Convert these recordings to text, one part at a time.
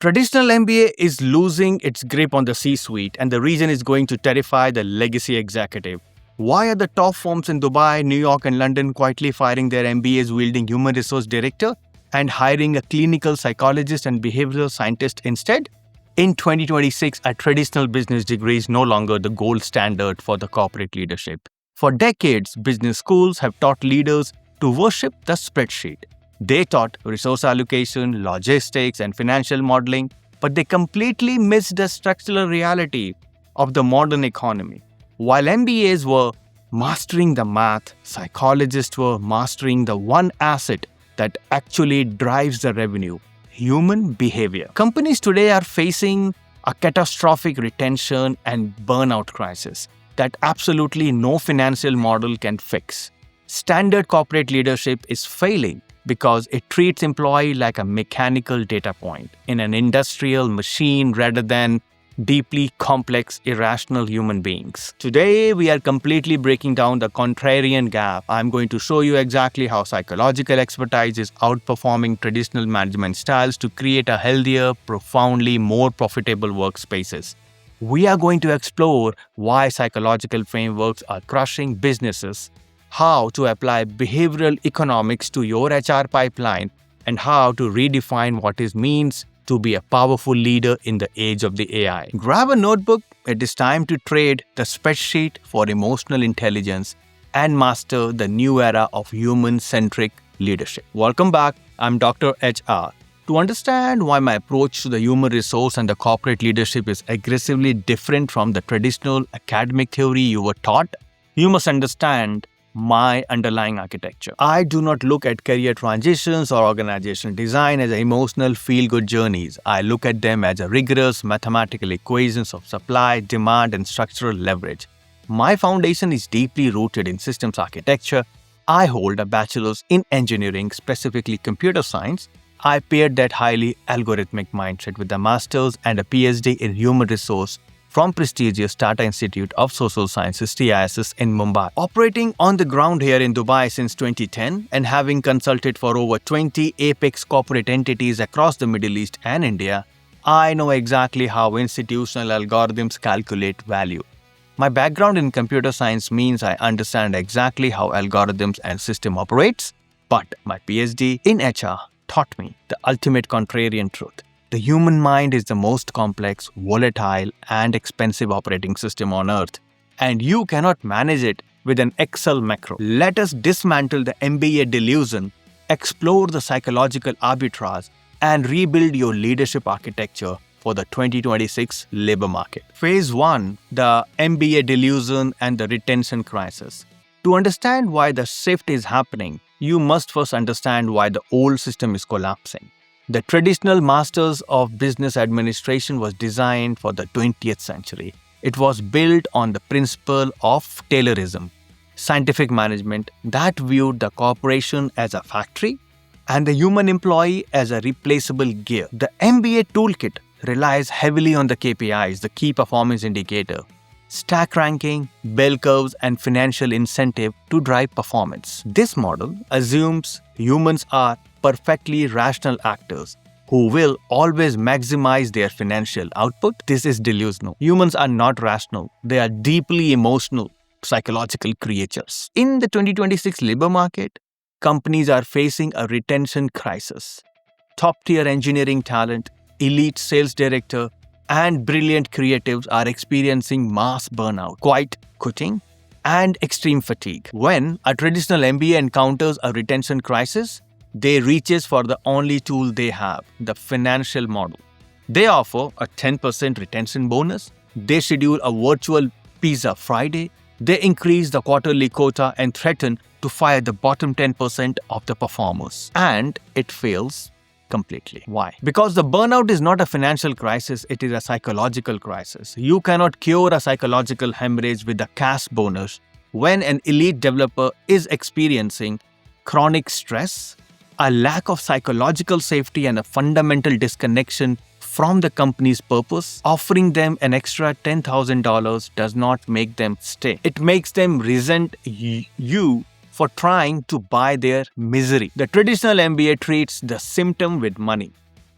Traditional MBA is losing its grip on the C-suite, and the reason is going to terrify the legacy executive. Why are the top firms in Dubai, New York, and London quietly firing their MBAs wielding human resource director and hiring a clinical psychologist and behavioral scientist instead? In 2026, a traditional business degree is no longer the gold standard for the corporate leadership. For decades, business schools have taught leaders to worship the spreadsheet. They taught resource allocation, logistics, and financial modeling, but they completely missed the structural reality of the modern economy. While MBAs were mastering the math, psychologists were mastering the one asset that actually drives the revenue: human behavior. Companies today are facing a catastrophic retention and burnout crisis that absolutely no financial model can fix. Standard corporate leadership is failing because it treats employee like a mechanical data point in an industrial machine rather than deeply complex, irrational human beings. Today, we are completely breaking down the contrarian gap. I'm going to show you exactly how psychological expertise is outperforming traditional management styles to create a healthier, profoundly more profitable workspaces. We are going to explore why psychological frameworks are crushing businesses, how to apply behavioral economics to your HR pipeline, and how to redefine what it means to be a powerful leader in the age of the AI. Grab a notebook. It is time to trade the spreadsheet for emotional intelligence and master the new era of human-centric leadership. Welcome back. I'm Dr. HR. To understand why my approach to the human resource and the corporate leadership is aggressively different from the traditional academic theory you were taught, you must understand my underlying architecture. I do not look at career transitions or organizational design as emotional feel-good journeys. I look at them as a rigorous mathematical equations of supply, demand, and structural leverage. My foundation is deeply rooted in systems architecture. I hold a bachelor's in engineering, specifically computer science. I paired that highly algorithmic mindset with a master's and a PhD in human resource from prestigious Tata Institute of Social Sciences (TISS) in Mumbai. Operating on the ground here in Dubai since 2010 and having consulted for over 20 apex corporate entities across the Middle East and India, I know exactly how institutional algorithms calculate value. My background in computer science means I understand exactly how algorithms and system operates, but my PhD in HR taught me the ultimate contrarian truth. The human mind is the most complex, volatile, and expensive operating system on Earth, and you cannot manage it with an Excel macro. Let us dismantle the MBA delusion, explore the psychological arbitrage, and rebuild your leadership architecture for the 2026 labor market. Phase 1: the MBA delusion and the retention crisis. To understand why the shift is happening, you must first understand why the old system is collapsing. The traditional Masters of Business Administration was designed for the 20th century. It was built on the principle of Taylorism, scientific management that viewed the corporation as a factory and the human employee as a replaceable gear. The MBA toolkit relies heavily on the KPIs, the key performance indicator, stack ranking, bell curves, and financial incentive to drive performance. This model assumes humans are perfectly rational actors who will always maximize their financial output. This is delusional. Humans are not rational. They are deeply emotional, psychological creatures. In the 2026 labor market, companies are facing a retention crisis. Top-tier engineering talent, elite sales director, and brilliant creatives are experiencing mass burnout, quiet quitting, and extreme fatigue. When a traditional MBA encounters a retention crisis, they reaches for the only tool they have, the financial model. They offer a 10% retention bonus. They schedule a virtual Pizza Friday. They increase the quarterly quota and threaten to fire the bottom 10% of the performers. And it fails completely. Why? Because the burnout is not a financial crisis, it is a psychological crisis. You cannot cure a psychological hemorrhage with a cash bonus when an elite developer is experiencing chronic stress, a lack of psychological safety, and a fundamental disconnection from the company's purpose. Offering them an extra $10,000 does not make them stay. It makes them resent you for trying to buy their misery. The traditional MBA treats the symptom with money.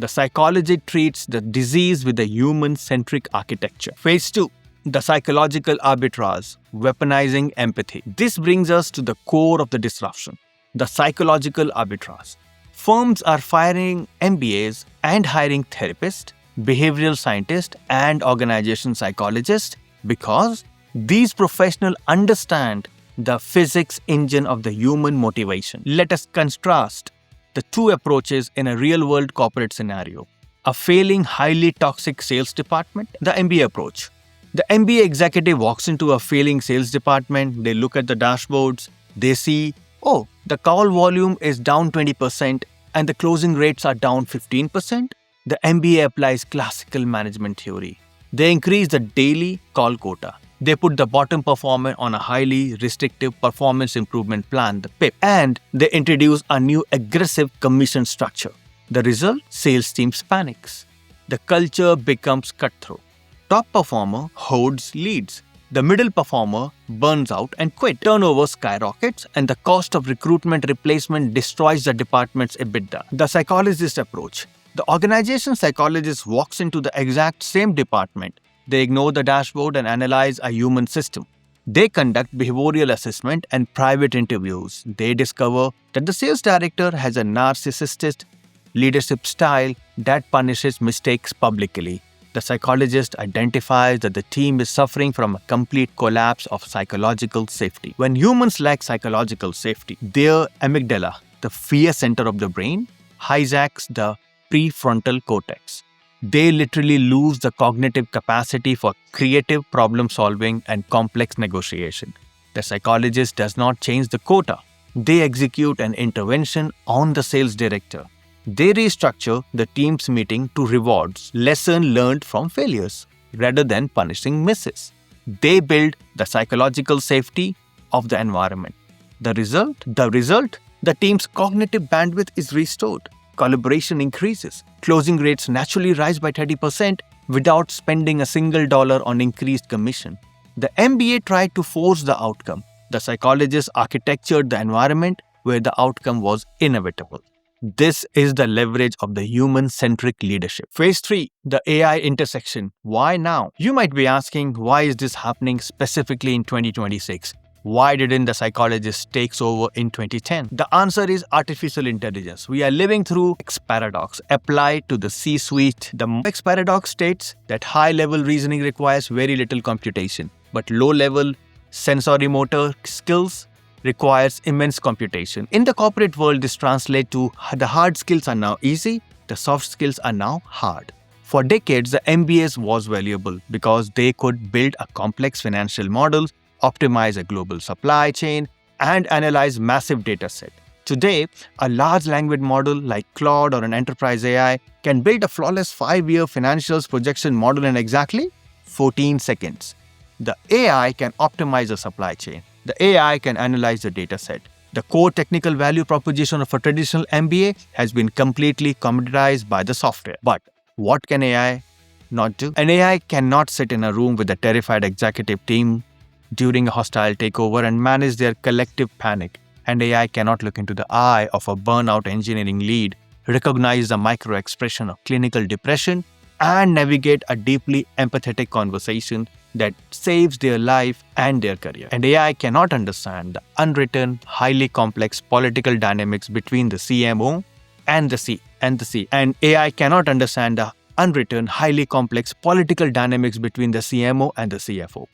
The psychology treats the disease with a human-centric architecture. Phase 2. The psychological arbitrage, weaponizing empathy. This brings us to the core of the disruption, the psychological arbitrage. Firms are firing MBAs and hiring therapists, behavioral scientists, and organization psychologists because these professionals understand the physics engine of the human motivation. Let us contrast the two approaches in a real-world corporate scenario. A failing, highly toxic sales department, the MBA approach. The MBA executive walks into a failing sales department, they look at the dashboards, they see, oh, the call volume is down 20% and the closing rates are down 15%. The MBA applies classical management theory. They increase the daily call quota. They put the bottom performer on a highly restrictive performance improvement plan, the PIP, and they introduce a new aggressive commission structure. The result? Sales teams panics. The culture becomes cutthroat. Top performer hoards leads. The middle performer burns out and quits. Turnover skyrockets and the cost of recruitment replacement destroys the department's EBITDA. The psychologist approach. The organization psychologist walks into the exact same department. They ignore the dashboard and analyze a human system. They conduct behavioral assessment and private interviews. They discover that the sales director has a narcissistic leadership style that punishes mistakes publicly. The psychologist identifies that the team is suffering from a complete collapse of psychological safety. When humans lack psychological safety, their amygdala, the fear center of the brain, hijacks the prefrontal cortex. They literally lose the cognitive capacity for creative problem solving and complex negotiation. The psychologist does not change the quota. They execute an intervention on the sales director. They restructure the team's meeting to rewards lessons learned from failures rather than punishing misses. They build the psychological safety of the environment. The result, the team's cognitive bandwidth is restored. Collaboration increases. Closing rates naturally rise by 30% without spending a single dollar on increased commission. The MBA tried to force the outcome. The psychologist architectured the environment where the outcome was inevitable. This is the leverage of the human-centric leadership. Phase 3, the AI intersection. Why now? You might be asking, why is this happening specifically in 2026? Why didn't the psychologist take over in 2010? The answer is artificial intelligence. We are living through X paradox applied to the C-suite. The X paradox states that high-level reasoning requires very little computation, but low-level sensory-motor skills requires immense computation. In the corporate world, this translates to the hard skills are now easy, the soft skills are now hard. For decades, the MBAs was valuable because they could build a complex financial model, optimize a global supply chain, and analyze massive data set. Today, a large language model like Claude or an enterprise AI can build a flawless 5-year financials projection model in exactly 14 seconds. The AI can optimize the supply chain. The AI can analyze the data set. The core technical value proposition of a traditional MBA has been completely commoditized by the software. But what can AI not do? An AI cannot sit in a room with a terrified executive team during a hostile takeover and manage their collective panic. And AI cannot look into the eye of a burnout engineering lead, recognize the micro-expression of clinical depression, and navigate a deeply empathetic conversation that saves their life and their career. And AI cannot understand the unwritten, highly complex political dynamics between the CMO and the C. And AI cannot understand the unwritten, highly complex political dynamics between the CMO and the CFO.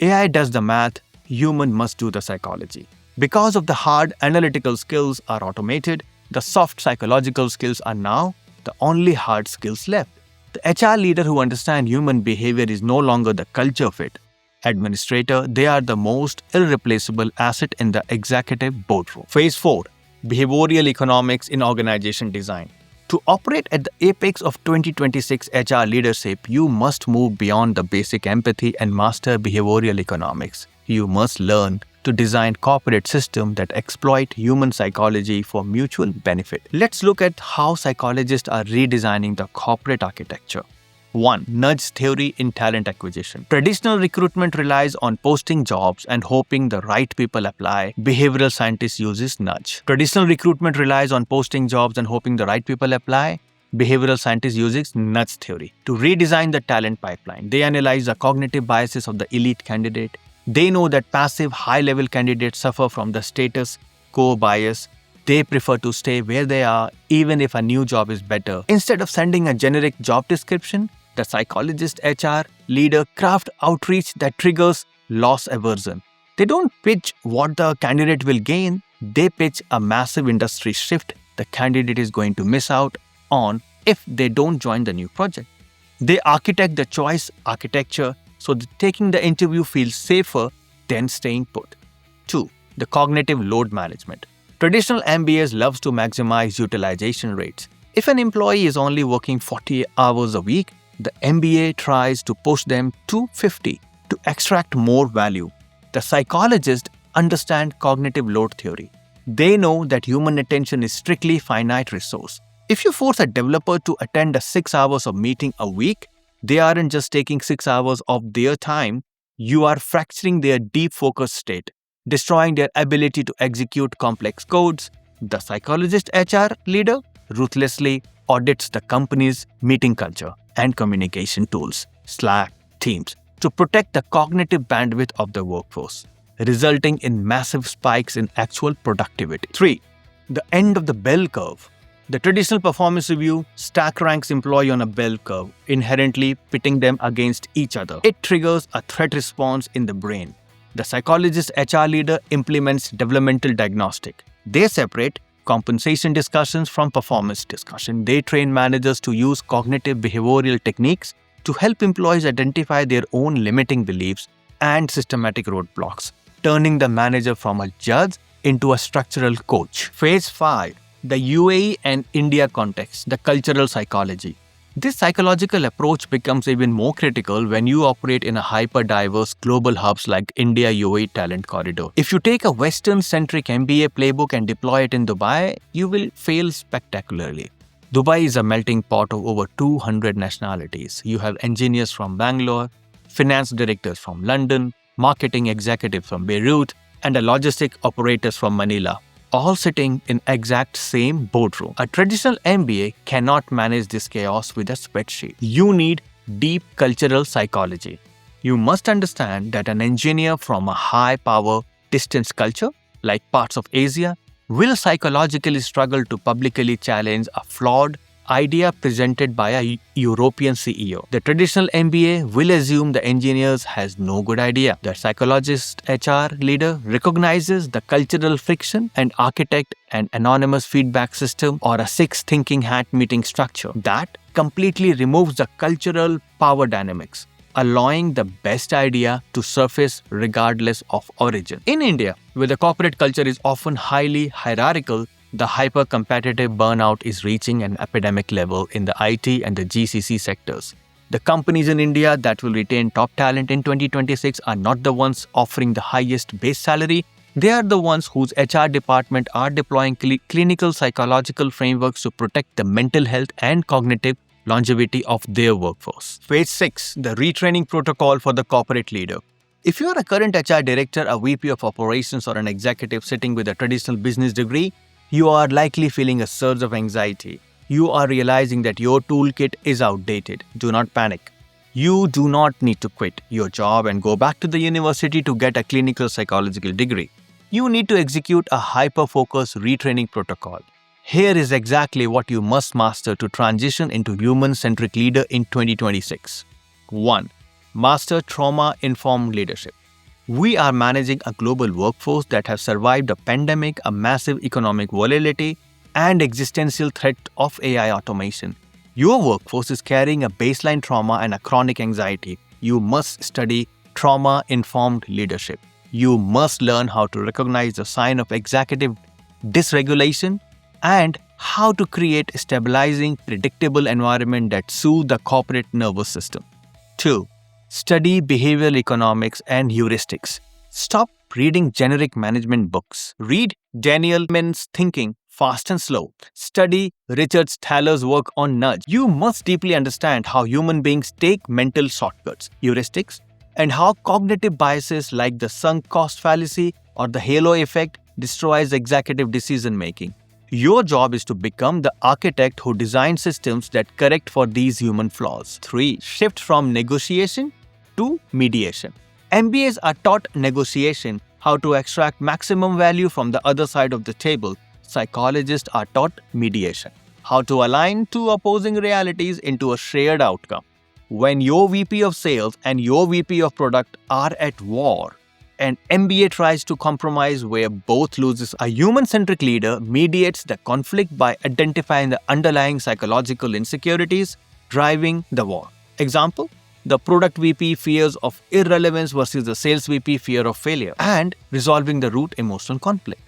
AI does the math, human must do the psychology. Because of the hard analytical skills are automated, the soft psychological skills are now the only hard skills left. The HR leader who understands human behavior is no longer the culture fit administrator. They are the most irreplaceable asset in the executive boardroom. Phase 4, behavioral economics in organization design. To operate at the apex of 2026 HR leadership, you must move beyond the basic empathy and master behavioral economics. You must learn to design corporate systems that exploit human psychology for mutual benefit. Let's look at how psychologists are redesigning the corporate architecture. 1. Nudge theory in talent acquisition. Traditional recruitment relies on posting jobs and hoping the right people apply. Behavioral scientists uses nudge. Traditional recruitment relies on posting jobs and hoping the right people apply. behavioral scientists use nudge theory to redesign the talent pipeline. They analyze the cognitive biases of the elite candidate. They know that passive, high-level candidates suffer from the status quo bias. They prefer to stay where they are even if a new job is better. Instead of sending a generic job description, the psychologist HR leader craft outreach that triggers loss aversion. They don't pitch what the candidate will gain. They pitch a massive industry shift the candidate is going to miss out on if they don't join the new project. They architect the choice architecture so that taking the interview feels safer than staying put. 2. The cognitive load management. Traditional MBAs loves to maximize utilization rates. If an employee is only working 40 hours a week, the MBA tries to push them to 50 to extract more value. The psychologists understand cognitive load theory. They know that human attention is strictly finite resource. If you force a developer to attend a 6 hours of meeting a week, they aren't just taking 6 hours of their time, you are fracturing their deep focus state, destroying their ability to execute complex codes. The psychologist HR leader ruthlessly audits the company's meeting culture and communication tools, Slack, Teams, to protect the cognitive bandwidth of the workforce, resulting in massive spikes in actual productivity. 3. The end of the bell curve. The traditional performance review stack ranks employee on a bell curve, inherently pitting them against each other. It triggers a threat response in the brain. The psychologist HR leader implements developmental diagnostic. They separate compensation discussions from performance discussion. They train managers to use cognitive behavioral techniques to help employees identify their own limiting beliefs and systematic roadblocks, turning the manager from a judge into a structural coach. Phase 5. The UAE and India context, the cultural psychology. This psychological approach becomes even more critical when you operate in a hyper-diverse global hubs like India-UAE talent corridor. If you take a Western-centric MBA playbook and deploy it in Dubai, you will fail spectacularly. Dubai is a melting pot of over 200 nationalities. You have engineers from Bangalore, finance directors from London, marketing executives from Beirut, and logistic operators from Manila, all sitting in exact same boardroom. A traditional MBA cannot manage this chaos with a spreadsheet. You need deep cultural psychology. You must understand that an engineer from a high-power, distance culture, like parts of Asia, will psychologically struggle to publicly challenge a flawed idea presented by a European CEO. The traditional MBA will assume the engineer has no good idea. The psychologist HR leader recognizes the cultural friction and architect an anonymous feedback system or a 6 thinking hat meeting structure that completely removes the cultural power dynamics, allowing the best idea to surface regardless of origin. In India, where the corporate culture is often highly hierarchical, the hyper-competitive burnout is reaching an epidemic level in the IT and the GCC sectors. The companies in India that will retain top talent in 2026 are not the ones offering the highest base salary. They are the ones whose HR department are deploying clinical psychological frameworks to protect the mental health and cognitive longevity of their workforce. Phase 6. The retraining protocol for the corporate leader. If you are a current HR director, a VP of operations, or an executive sitting with a traditional business degree, you are likely feeling a surge of anxiety. You are realizing that your toolkit is outdated. Do not panic. You do not need to quit your job and go back to the university to get a clinical psychological degree. You need to execute a hyper-focused retraining protocol. Here is exactly what you must master to transition into human-centric leader in 2026. 1. Master trauma-informed leadership. We are managing a global workforce that has survived a pandemic, a massive economic volatility, and existential threat of AI automation. Your workforce is carrying a baseline trauma and a chronic anxiety. You must study trauma-informed leadership. You must learn how to recognize the sign of executive dysregulation and how to create a stabilizing, predictable environment that soothes the corporate nervous system. 2. Study behavioral economics and heuristics. Stop reading generic management books. Read Daniel Kahneman's Thinking Fast and Slow. Study Richard Thaler's work on nudge. You must deeply understand how human beings take mental shortcuts, heuristics, and how cognitive biases like the sunk cost fallacy or the halo effect destroys executive decision making. Your job is to become the architect who designs systems that correct for these human flaws. 3. Shift from negotiation to mediation. MBAs are taught negotiation, how to extract maximum value from the other side of the table. Psychologists are taught mediation, how to align two opposing realities into a shared outcome. When your VP of sales and your VP of product are at war, an MBA tries to compromise where both loses. A human-centric leader mediates the conflict by identifying the underlying psychological insecurities driving the war. Example, the product VP fears of irrelevance versus the sales VP fear of failure, and resolving the root emotional conflict.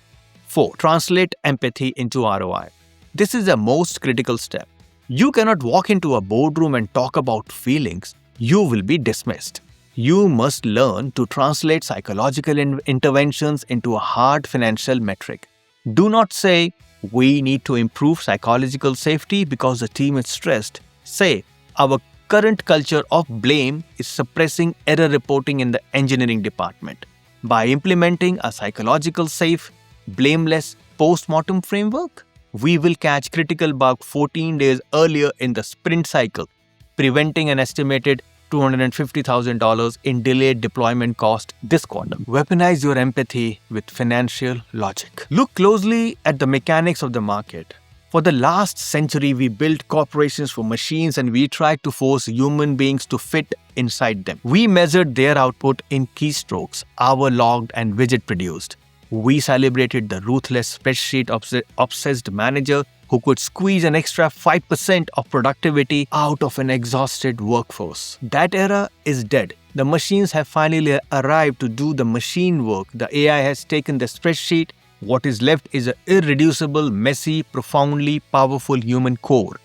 4. Translate empathy into ROI. This is the most critical step. You cannot walk into a boardroom and talk about feelings. You will be dismissed. You must learn to translate psychological interventions into a hard financial metric. Do not say, we need to improve psychological safety because the team is stressed. Say, our current culture of blame is suppressing error reporting in the engineering department. By implementing a psychological safe, blameless post-mortem framework, we will catch critical bug 14 days earlier in the sprint cycle, preventing an estimated $250,000 in delayed deployment cost this quarter. Weaponize your empathy with financial logic. Look closely at the mechanics of the market. For the last century, we built corporations for machines and we tried to force human beings to fit inside them. We measured their output in keystrokes, hour logged and widget produced. We celebrated the ruthless spreadsheet obsessed manager who could squeeze an extra 5% of productivity out of an exhausted workforce. That era is dead. The machines have finally arrived to do the machine work. The AI has taken the spreadsheet. What is left is an irreducible, messy, profoundly powerful human core.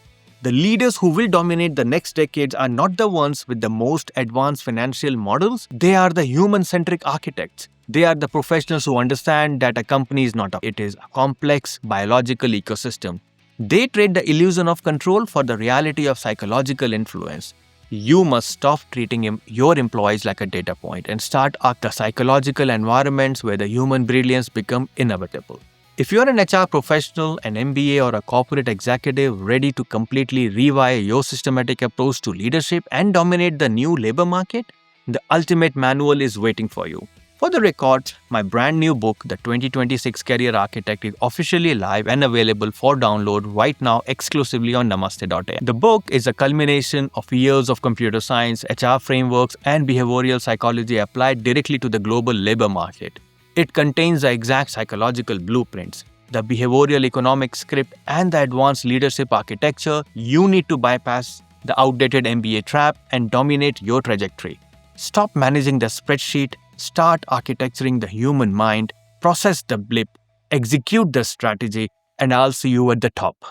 The leaders who will dominate the next decades are not the ones with the most advanced financial models. They are the human-centric architects. They are the professionals who understand that a company is not it is a complex biological ecosystem. They trade the illusion of control for the reality of psychological influence. You must stop treating your employees like a data point and start the psychological environments where the human brilliance become inevitable. If you're an HR professional, an MBA or a corporate executive ready to completely rewire your systematic approach to leadership and dominate the new labor market, the ultimate manual is waiting for you. For the record, my brand new book, The 2026 Career Architect, is officially live and available for download right now exclusively on namaste.in. The book is a culmination of years of computer science, HR frameworks, and behavioral psychology applied directly to the global labor market. It contains the exact psychological blueprints, the behavioral economic script, and the advanced leadership architecture you need to bypass the outdated MBA trap and dominate your trajectory. Stop managing the spreadsheet. Start architecturing the human mind, process the blip, execute the strategy, and I'll see you at the top.